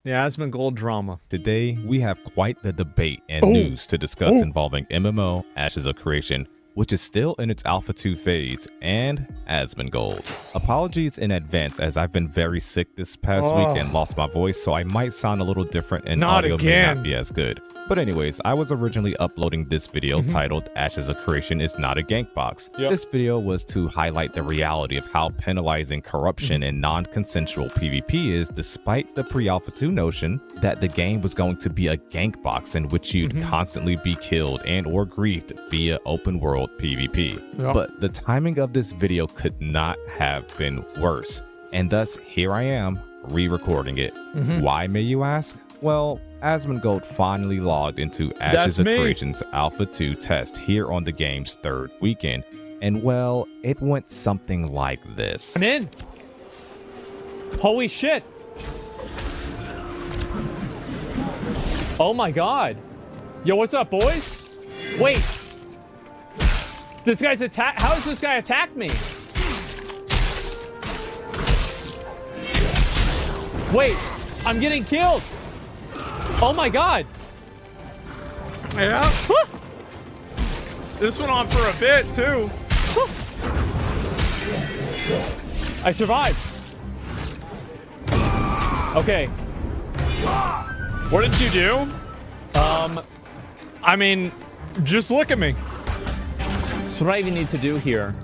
The Asmongold Drama. Today, we have quite the debate and news to discuss involving MMO Ashes of Creation, which is still in its Alpha 2 phase, and Asmongold. Apologies in advance as I've been very sick this past week and lost my voice, so I might sound a little different and audio may not be as good. But anyways, I was originally uploading this video titled Ashes of Creation is not a gank box. This video was to highlight the reality of how penalizing corruption and non-consensual PvP is, despite the pre-alpha 2 notion that the game was going to be a gank box in which you'd constantly be killed and or griefed via open world PvP. But the timing of this video could not have been worse. And thus, here I am, re-recording it. Why, may you ask? Well, Asmongold finally logged into Ashes of Creation's Alpha 2 test here on the game's third weekend. And well, it went something like this. I'm in. Holy shit. Oh my god. Yo, what's up, boys? Wait. This guy's how does this guy attack me? Wait, I'm getting killed. Oh my god. Yeah. This went on for a bit too. I survived. Okay. What did you do? I mean, just look at me. So what do I even need to do here?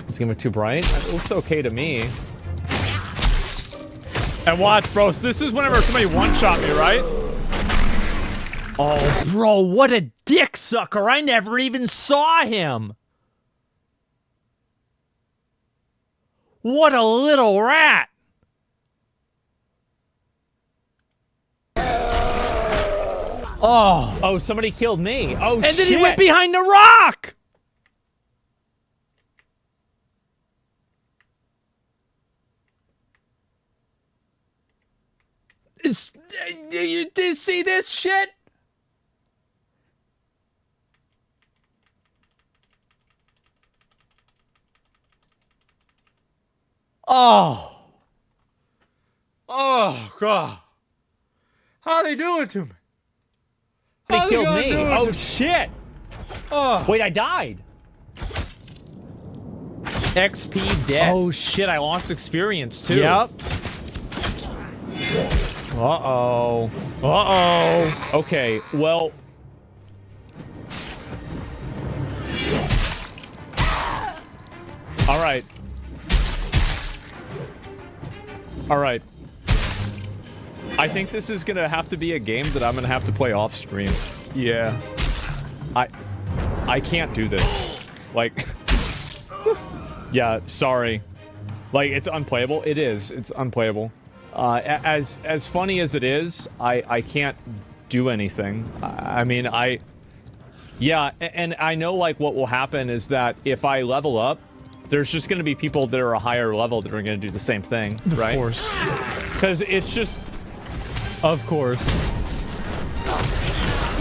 It's gonna be too bright. It looks okay to me. And watch, bro. So this is whenever somebody one-shot me, right? Oh, bro, what a dick sucker. I never even saw him. What a little rat. Oh, somebody killed me. Oh, shit. And then he went behind the rock. Do you see this shit? Oh, God. How'd they do it to me? They killed me. Oh, shit. Oh. Wait, I died. XP dead. Oh, shit, I lost experience, too. Yep. Uh-oh. Uh-oh. Okay, well... Alright. Alright. I think this is gonna have to be a game that I'm gonna have to play off stream. Yeah. I can't do this. Like... yeah, sorry. Like, it's unplayable. It is. It's unplayable. As funny as it is, I can't do anything. I mean, yeah, and I know, like, what will happen is that if I level up, there's just going to be people that are a higher level that are going to do the same thing, right? Of course. Because it's just... Of course.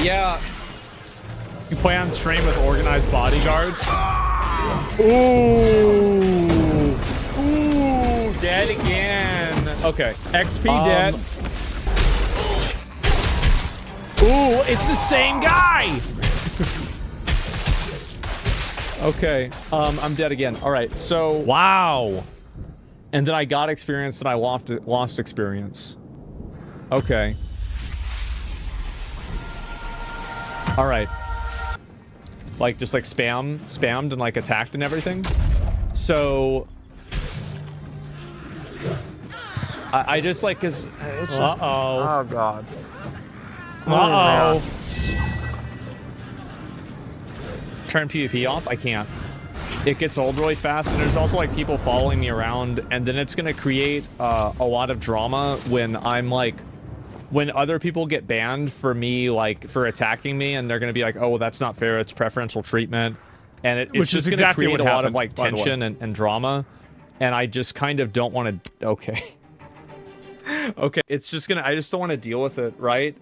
Yeah. You play on stream with organized bodyguards? Ooh. Ooh, dead again. Okay. XP dead. Ooh, it's the same guy! Okay, I'm dead again. Alright, so... Wow! And then I got experience and I lost experience. Okay. Alright. Like, just like spammed and like attacked and everything. So... I just like, cause... Uh-oh. Oh, God. Uh-oh. Turn PvP off? I can't. It gets old really fast, and there's also like people following me around, and then it's gonna create a lot of drama when I'm like... When other people get banned for me, like, for attacking me, and they're gonna be like, oh, well, that's not fair, it's preferential treatment. And it's just gonna exactly create what a lot of, happened, like, tension and drama. And I just kind of don't want to... Okay. Okay, it's just gonna... I just don't want to deal with it, right?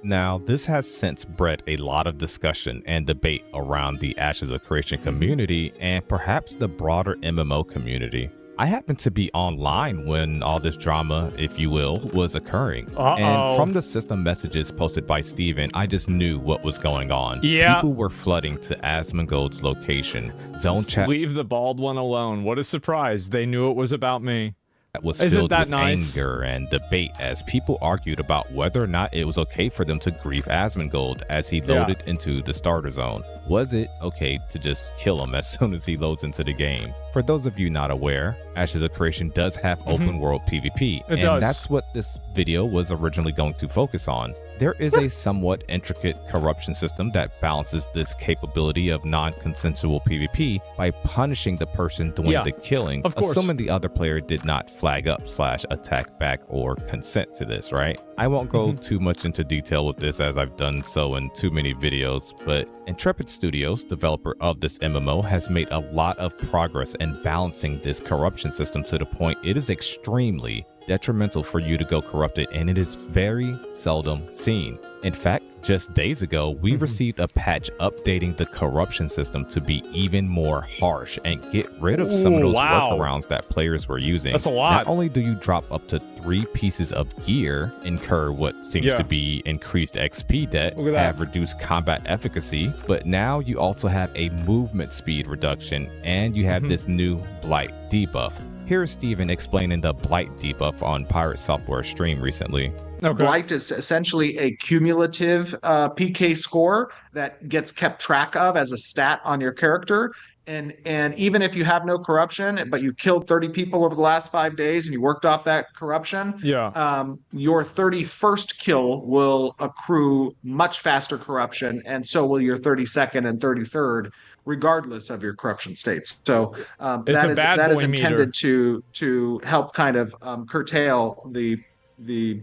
Now, this has since bred a lot of discussion and debate around the Ashes of Creation community and perhaps the broader MMO community. I happened to be online when all this drama, if you will, was occurring. Uh-oh. And from the system messages posted by Steven, I just knew what was going on. Yeah. People were flooding to Asmongold's location. Zone chat Leave the bald one alone. What a surprise. They knew it was about me. was Isn't filled that with nice? anger and debate as people argued about whether or not it was okay for them to grief Asmongold as he loaded into the starter zone. Was it okay to just kill him as soon as he loads into the game? For those of you not aware, Ashes of Creation does have open world PvP, It and does. that's what this video was originally going to focus on. There is a somewhat intricate corruption system that balances this capability of non-consensual PvP by punishing the person doing Yeah, the killing, of course. assuming the other player did not flag up / attack back or consent to this, right? I won't go too much into detail with this as I've done so in too many videos, but Intrepid Studios, developer of this MMO, has made a lot of progress in balancing this corruption system to the point it is extremely detrimental for you to go corrupted, and it is very seldom seen. In fact, just days ago, we received a patch updating the corruption system to be even more harsh and get rid of some of Ooh, those wow. workarounds that players were using. That's a lot. Not only do you drop up to 3 pieces of gear, incur what seems Yeah. to be increased XP debt, Look at that. have reduced combat efficacy, but now you also have a movement speed reduction, and you have this new Blight debuff. Here's Steven explaining the Blight debuff on Pirate Software stream recently. Okay. Blight is essentially a cumulative PK score that gets kept track of as a stat on your character. And even if you have no corruption, but you killed 30 people over the last 5 days and you worked off that corruption, your 31st kill will accrue much faster corruption, and so will your 32nd and 33rd, regardless of your corruption states. So It's a bad that is boy intended to help kind of curtail the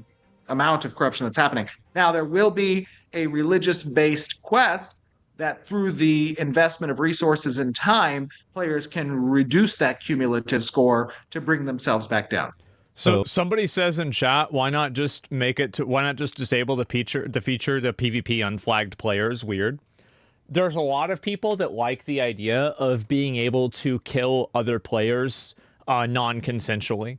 amount of corruption that's happening. Now, there will be a religious-based quest that through the investment of resources and time, players can reduce that cumulative score to bring themselves back down. So somebody says in chat, why not just disable the feature to PvP unflagged players? Weird. There's a lot of people that like the idea of being able to kill other players non-consensually.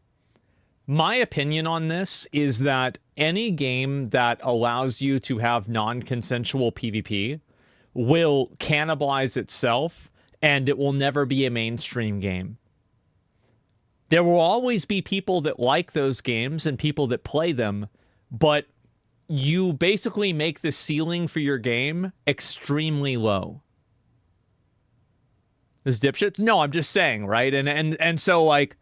My opinion on this is that any game that allows you to have non-consensual PvP will cannibalize itself, and it will never be a mainstream game. There will always be people that like those games and people that play them, but you basically make the ceiling for your game extremely low. This dipshits? No, I'm just saying, right? And so, like,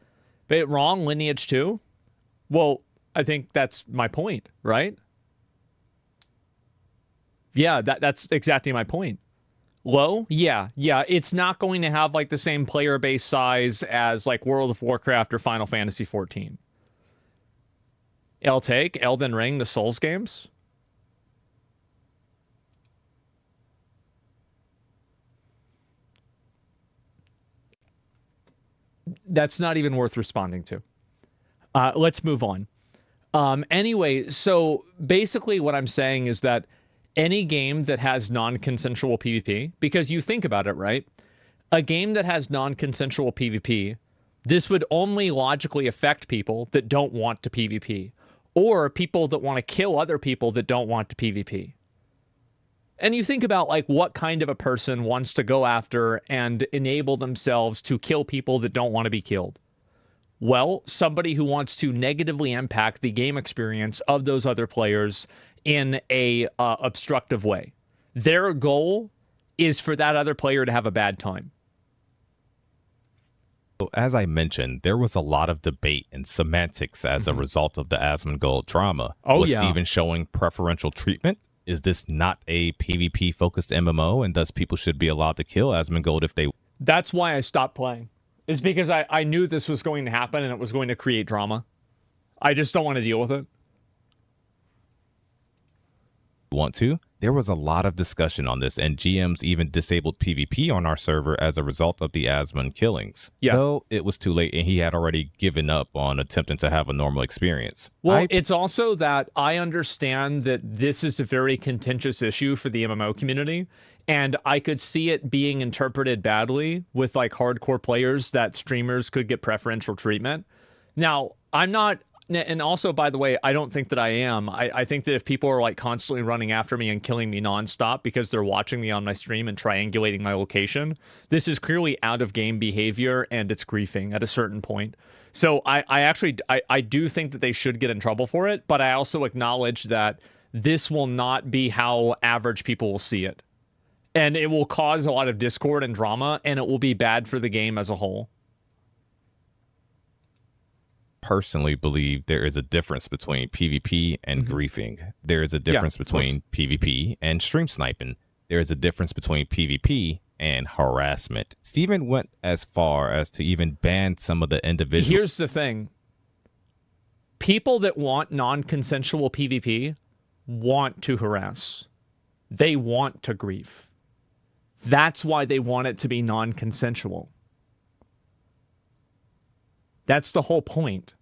bit wrong, Lineage 2? Well, I think that's my point, right? Yeah, that's exactly my point. Low? Yeah, it's not going to have, like, the same player base size as, like, World of Warcraft or Final Fantasy 14. I'll take Elden Ring, the Souls games. That's not even worth responding to. Let's move on. Anyway, so basically what I'm saying is that any game that has non-consensual PvP, because you think about it, right? A game that has non-consensual PvP, this would only logically affect people that don't want to PvP, or people that want to kill other people that don't want to PvP. And you think about, like, what kind of a person wants to go after and enable themselves to kill people that don't want to be killed? Well, somebody who wants to negatively impact the game experience of those other players in a obstructive way. Their goal is for that other player to have a bad time. So as I mentioned, there was a lot of debate and semantics as a result of the Asmongold drama. Oh, was yeah. Steven showing preferential treatment? Is this not a PvP-focused MMO, and thus people should be allowed to kill Asmongold if they That's why I stopped playing. Is because I knew this was going to happen and it was going to create drama. I just don't want to deal with it. want to? There was a lot of discussion on this, and GMs even disabled PvP on our server as a result of the Asmon killings. Yeah. Though it was too late and he had already given up on attempting to have a normal experience. Well, it's also that I understand that this is a very contentious issue for the MMO community, And I could see it being interpreted badly with like hardcore players that streamers could get preferential treatment. Now, I'm not, and also, by the way, I don't think that I am. I think that if people are like constantly running after me and killing me nonstop because they're watching me on my stream and triangulating my location, this is clearly out of game behavior and it's griefing at a certain point. So I do think that they should get in trouble for it, but I also acknowledge that this will not be how average people will see it. And it will cause a lot of discord and drama, and it will be bad for the game as a whole. Personally believe there is a difference between PvP and griefing. There is a difference between PvP and stream sniping. There is a difference between PvP and harassment. Steven went as far as to even ban some of the individuals. Here's the thing. People that want non-consensual PvP want to harass. They want to grief. That's why they want it to be non-consensual. That's the whole point.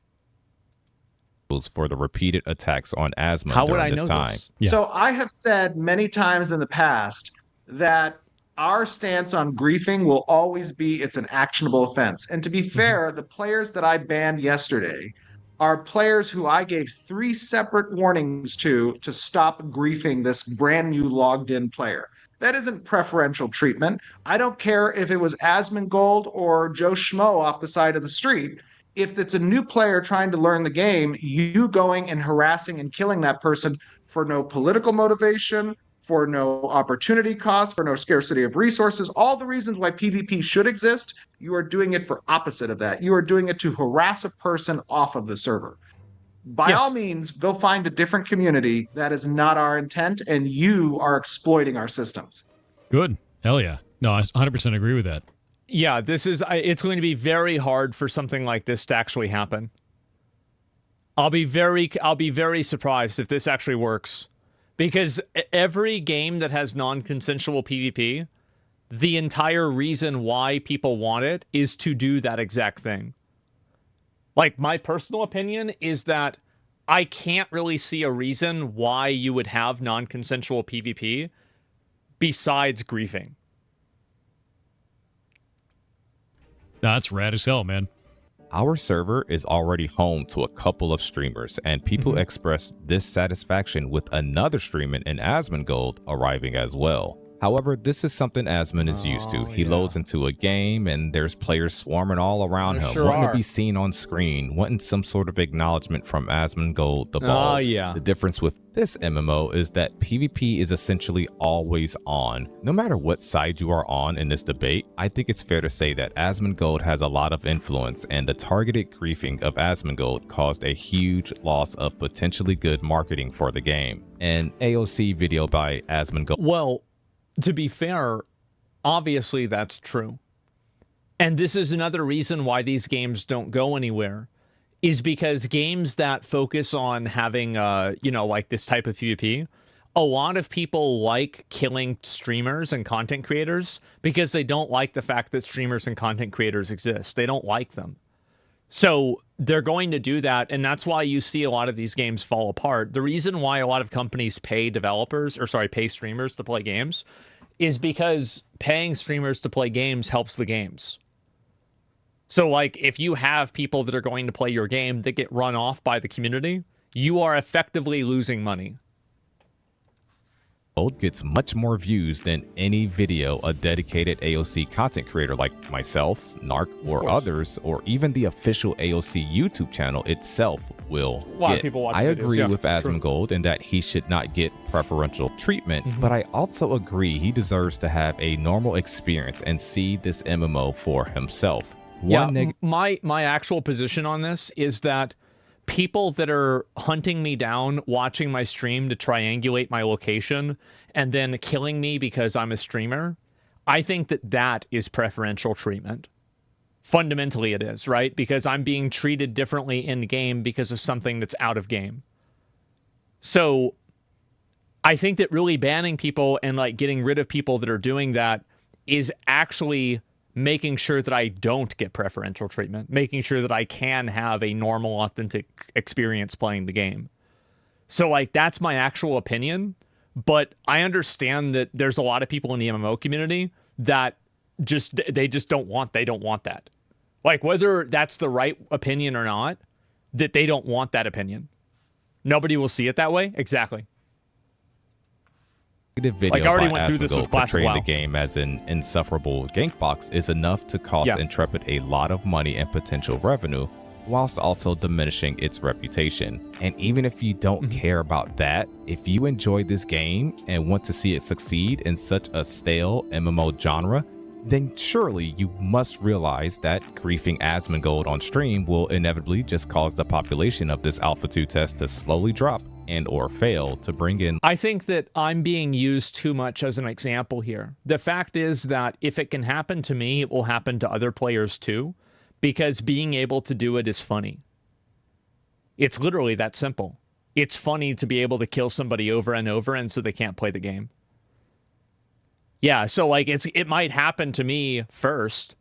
For the repeated attacks on Asmon How would during I this know time. this? Yeah. So I have said many times in the past that our stance on griefing will always be it's an actionable offense. And to be fair, the players that I banned yesterday are players who I gave 3 separate warnings to stop griefing this brand new logged in player. That isn't preferential treatment. I don't care if it was Asmongold or Joe Schmo off the side of the street. If it's a new player trying to learn the game, you going and harassing and killing that person for no political motivation, for no opportunity cost, for no scarcity of resources, all the reasons why PvP should exist, you are doing it for opposite of that. You are doing it to harass a person off of the server. By all means, go find a different community. That is not our intent, and you are exploiting our systems. Good. Hell yeah. No, I 100% agree with that. Yeah, it's going to be very hard for something like this to actually happen. I'll be very surprised if this actually works. Because every game that has non-consensual PvP, the entire reason why people want it is to do that exact thing. Like, my personal opinion is that I can't really see a reason why you would have non-consensual PvP besides griefing. That's rad as hell, man. Our server is already home to a couple of streamers, and people express dissatisfaction with another streamer in Asmongold arriving as well. However, this is something Asmon is used to. He loads into a game and there's players swarming all around him, wanting to be seen on screen, wanting some sort of acknowledgement from Asmongold the Bald. The difference with this MMO is that PvP is essentially always on. No matter what side you are on in this debate, I think it's fair to say that Asmongold has a lot of influence, and the targeted griefing of Asmongold caused a huge loss of potentially good marketing for the game. An AOC video by Asmongold. Well, to be fair, obviously that's true. And this is another reason why these games don't go anywhere, is because games that focus on having, like this type of PvP, a lot of people like killing streamers and content creators because they don't like the fact that streamers and content creators exist. They don't like them. So they're going to do that, and that's why you see a lot of these games fall apart. The reason why a lot of companies pay streamers to play games is because paying streamers to play games helps the games. So, like, if you have people that are going to play your game that get run off by the community, you are effectively losing money. Gets much more views than any video a dedicated AOC content creator like myself, Narc, or others, or even the official AOC YouTube channel itself will get. I agree with Asmongold in that he should not get preferential treatment, but I also agree he deserves to have a normal experience and see this MMO for himself. My actual position on this is that people that are hunting me down, watching my stream to triangulate my location, and then killing me because I'm a streamer, I think that that is preferential treatment. Fundamentally it is, right? Because I'm being treated differently in game because of something that's out of game. So I think that really banning people and like getting rid of people that are doing that is actually making sure that I don't get preferential treatment, making sure that I can have a normal, authentic experience playing the game. So, like, that's my actual opinion. But I understand that there's a lot of people in the MMO community that they just don't want that. Like, whether that's the right opinion or not, that they don't want that opinion. Nobody will see it that way. Exactly. Video like, I already by went through this with Clash of portraying WoW. the game as an insufferable gank box is enough to cost Intrepid a lot of money and potential revenue, whilst also diminishing its reputation. And even if you don't care about that, if you enjoy this game and want to see it succeed in such a stale MMO genre, then surely you must realize that griefing Asmongold on stream will inevitably just cause the population of this Alpha 2 test to slowly drop and or fail to bring in. I think that I'm being used too much as an example here. The fact is that if it can happen to me, it will happen to other players too, because being able to do it is funny. It's literally that simple. It's funny to be able to kill somebody over and over, and so they can't play the game. Yeah, so like it might happen to me first,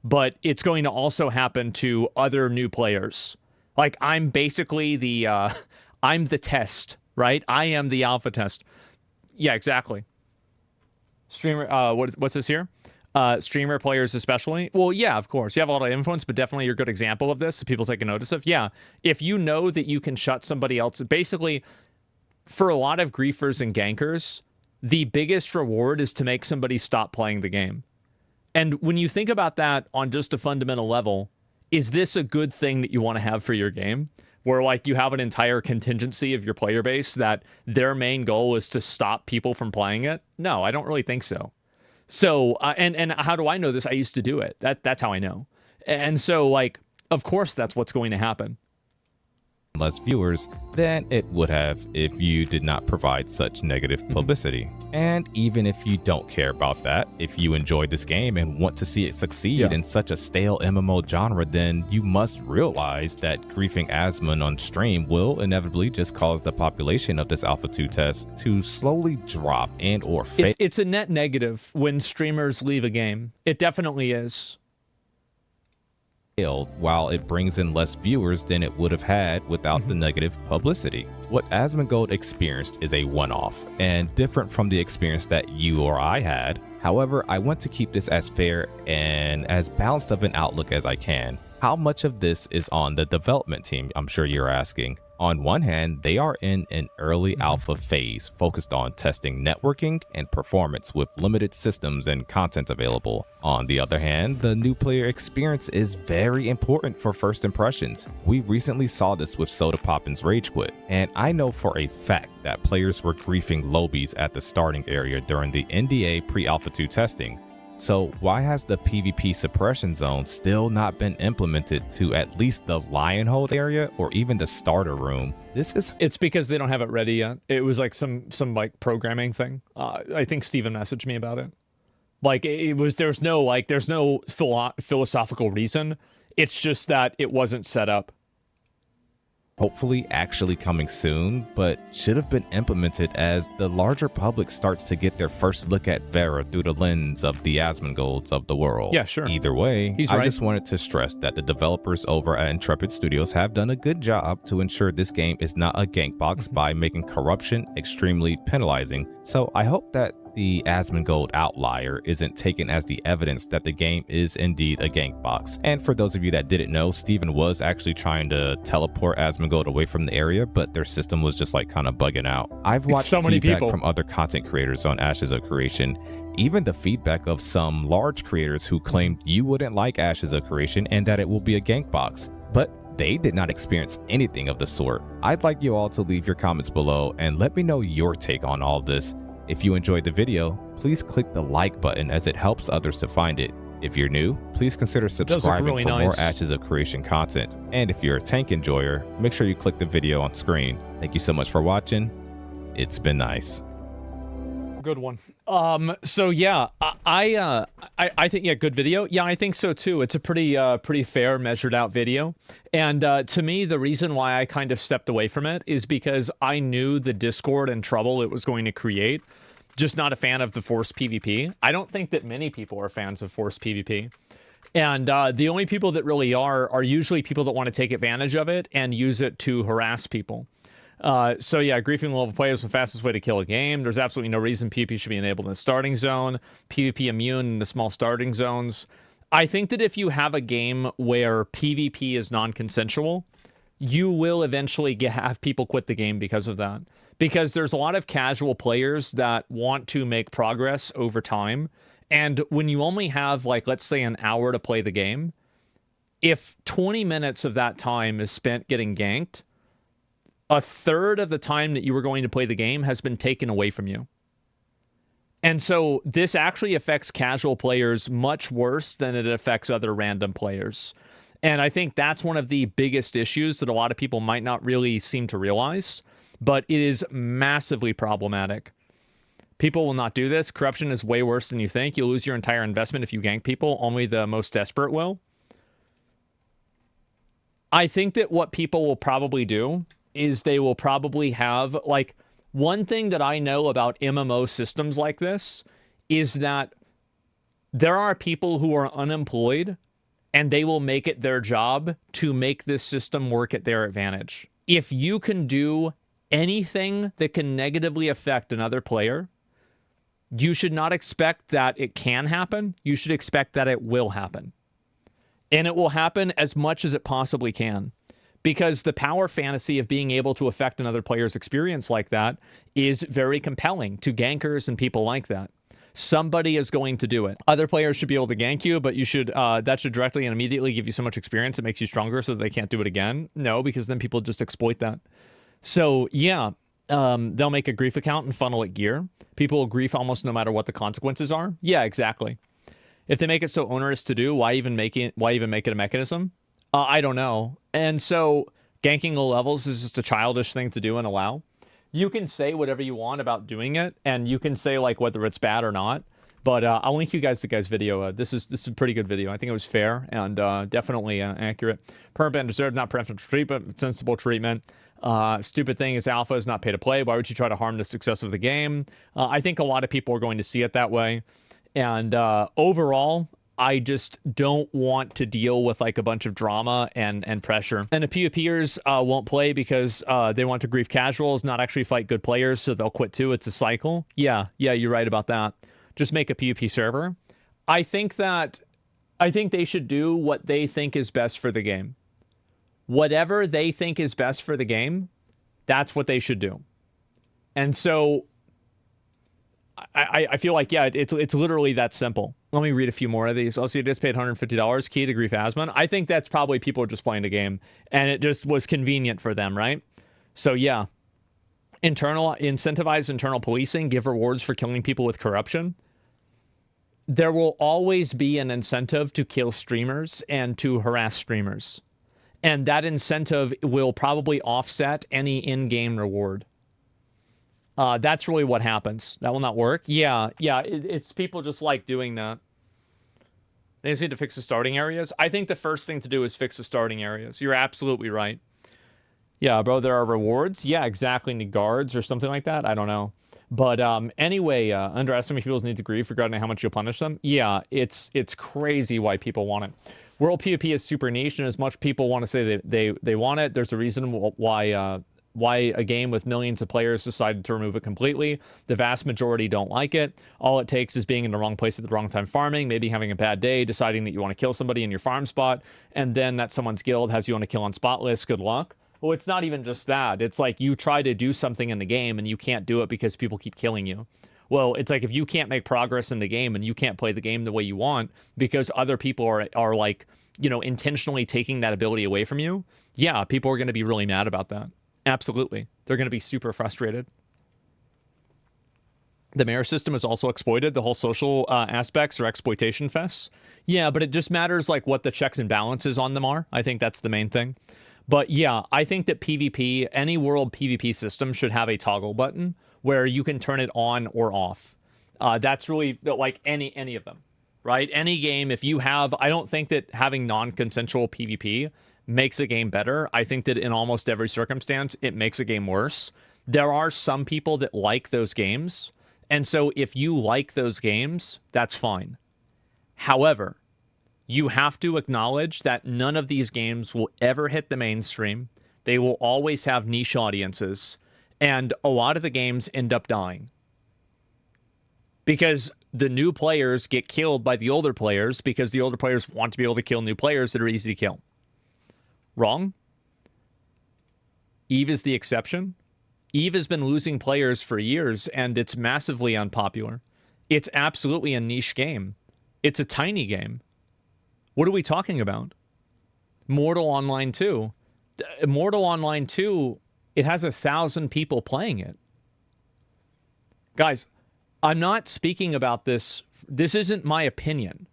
but it's going to also happen to other new players. Like, I'm basically the I'm the test, right? I am the alpha test. Yeah, exactly. Streamer, what's this here? Streamer players especially. Well, yeah, of course. You have a lot of influence, but definitely you're a good example of this, so people take a notice of. Yeah, if you know that you can shut somebody else, basically, for a lot of griefers and gankers, the biggest reward is to make somebody stop playing the game. And when you think about that on just a fundamental level, is this a good thing that you want to have for your game? Where, like, you have an entire contingency of your player base that their main goal is to stop people from playing it? No, I don't really think so. So, and how do I know this? I used to do it. That's how I know. And so, like, of course that's what's going to happen. Less viewers than it would have if you did not provide such negative publicity. And even if you don't care about that, if you enjoyed this game and want to see it succeed in such a stale MMO genre, then you must realize that griefing Asmon on stream will inevitably just cause the population of this Alpha 2 test to slowly drop and or fail. It's a net negative when streamers leave a game. It definitely is. While it brings in less viewers than it would have had without the negative publicity. What Asmongold experienced is a one-off and different from the experience that you or I had. However, I want to keep this as fair and as balanced of an outlook as I can. How much of this is on the development team, I'm sure you're asking. On one hand, they are in an early alpha phase focused on testing networking and performance with limited systems and content available. On the other hand, the new player experience is very important for first impressions. We recently saw this with Soda Poppin's Rage Quit, and I know for a fact that players were griefing lobies at the starting area during the NDA pre-Alpha 2 testing. So why has the PvP suppression zone still not been implemented to at least the Lionhold area or even the starter room? It's because they don't have it ready yet. It was like some like programming thing. I think Steven messaged me about it. Like, there's no philosophical reason. It's just that it wasn't set up. Hopefully actually coming soon, but should have been implemented as the larger public starts to get their first look at Vera through the lens of the Asmongolds of the world. Yeah, sure. Either way, He's I right. just wanted to stress that the developers over at Intrepid Studios have done a good job to ensure this game is not a gank box by making corruption extremely penalizing. So I hope that the Asmongold outlier isn't taken as the evidence that the game is indeed a gank box. And for those of you that didn't know, Steven was actually trying to teleport Asmongold away from the area, but their system was just like kind of bugging out. I've watched so many feedback people from other content creators on Ashes of Creation, even the feedback of some large creators who claimed you wouldn't like Ashes of Creation and that it will be a gank box. But they did not experience anything of the sort. I'd like you all to leave your comments below and let me know your take on all this. If you enjoyed the video, please click the like button as it helps others to find it. If you're new, please consider subscribing really for nice. more Ashes of Creation content. And if you're a tank enjoyer, make sure you click the video on screen. Thank you so much for watching. It's been nice. Good one. So yeah, I think, yeah, good video. Yeah, I think so too. It's a pretty fair, measured out video. And to me, the reason why I kind of stepped away from it is because I knew the discord and trouble it was going to create. Just not a fan of the forced PvP. I don't think that many people are fans of forced PvP. And the only people that really are usually people that want to take advantage of it and use it to harass people. So yeah, griefing level players is the fastest way to kill a game. There's absolutely no reason PvP should be enabled in the starting zone. PvP immune in the small starting zones. I think that if you have a game where PvP is non-consensual, you will eventually have people quit the game because of that. Because there's a lot of casual players that want to make progress over time. And when you only have, like, let's say an hour to play the game, if 20 minutes of that time is spent getting ganked, a third of the time that you were going to play the game has been taken away from you. And so this actually affects casual players much worse than it affects other random players. And I think that's one of the biggest issues that a lot of people might not really seem to realize, but it is massively problematic. People will not do this. Corruption is way worse than you think. You'll lose your entire investment if you gank people. Only the most desperate will. I think that what people will probably do is they will probably have, like, one thing that I know about MMO systems like this is that there are people who are unemployed and they will make it their job to make this system work at their advantage. If you can do anything that can negatively affect another player, you should not expect that it can happen. You should expect that it will happen. And it will happen as much as it possibly can. Because the power fantasy of being able to affect another player's experience like that is very compelling to gankers and people like that. Somebody is going to do it. Other players should be able to gank you, but you should that should directly and immediately give you so much experience it makes you stronger so that they can't do it again. No, because then people just exploit that. So yeah, they'll make a grief account and funnel it gear. People will grief almost no matter what the consequences are. Yeah, exactly. If they make it so onerous to do, why even make it a mechanism? I don't know. And so ganking low levels is just a childish thing to do and allow. You can say whatever you want about doing it, and you can say, like, whether it's bad or not. But I'll link you guys to the guy's video. This is a pretty good video. I think it was fair and definitely accurate. Permaban deserved not preferential treatment, but sensible treatment. Stupid thing is alpha is not pay to play. Why would you try to harm the success of the game? I think a lot of people are going to see it that way. And overall, I just don't want to deal with, like, a bunch of drama and pressure. And the PvPers won't play because they want to grief casuals, not actually fight good players, so they'll quit too. It's a cycle. Yeah, you're right about that. Just make a PvP server. I think they should do what they think is best for the game. Whatever they think is best for the game, that's what they should do. And so I feel like, yeah, it's literally that simple. Let me read a few more of these. Also, you just paid $150 key to grief Asmon. I think that's probably people are just playing the game and it just was convenient for them, right? So yeah, incentivize internal policing, give rewards for killing people with corruption. There will always be an incentive to kill streamers and to harass streamers. And that incentive will probably offset any in-game reward. That's really what happens. That will not work. Yeah, it's people just like doing that. They just need to fix the starting areas. I think the first thing to do is fix the starting areas. You're absolutely right. Yeah, bro, there are rewards. Yeah, exactly. Need guards or something like that. I don't know. But anyway, underestimate people's need to grieve regarding how much you'll punish them. Yeah, it's crazy why people want it. World PvP is super niche, and as much people want to say they want it, there's a reason why a game with millions of players decided to remove it completely. The vast majority don't like it. All it takes is being in the wrong place at the wrong time farming, maybe having a bad day, deciding that you want to kill somebody in your farm spot, and then that someone's guild has you on a kill on spot list. Good luck. Well, it's not even just that. It's like you try to do something in the game and you can't do it because people keep killing you. Well, it's like if you can't make progress in the game and you can't play the game the way you want because other people are like, you know, intentionally taking that ability away from you, yeah, people are going to be really mad about that. Absolutely. They're going to be super frustrated. The mayor system is also exploited. The whole social aspects are exploitation fests. Yeah, but it just matters like what the checks and balances on them are. I think that's the main thing. But yeah, I think that PvP, any world PvP system should have a toggle button where you can turn it on or off. That's really like any of them, right? Any game, if you have, I don't think that having non-consensual PvP makes a game better. I think that in almost every circumstance, it makes a game worse. There are some people that like those games. And so if you like those games, that's fine. However, you have to acknowledge that none of these games will ever hit the mainstream. They will always have niche audiences, and a lot of the games end up dying. Because the new players get killed by the older players because the older players want to be able to kill new players that are easy to kill. Wrong? Eve is the exception. Eve has been losing players for years, and it's massively unpopular. It's absolutely a niche game. It's a tiny game. What are we talking about? Mortal Online 2. Mortal Online 2, it has 1,000 people playing it. Guys, I'm not speaking about this. This isn't my opinion.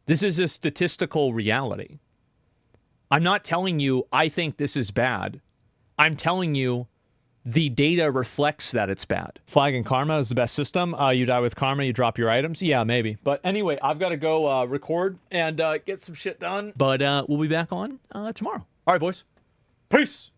This is a statistical reality. I'm not telling you I think this is bad. I'm telling you the data reflects that it's bad. Flag and Karma is the best system. You die with Karma, you drop your items. Yeah, maybe. But anyway, I've got to go record and get some shit done. But we'll be back on tomorrow. All right, boys. Peace.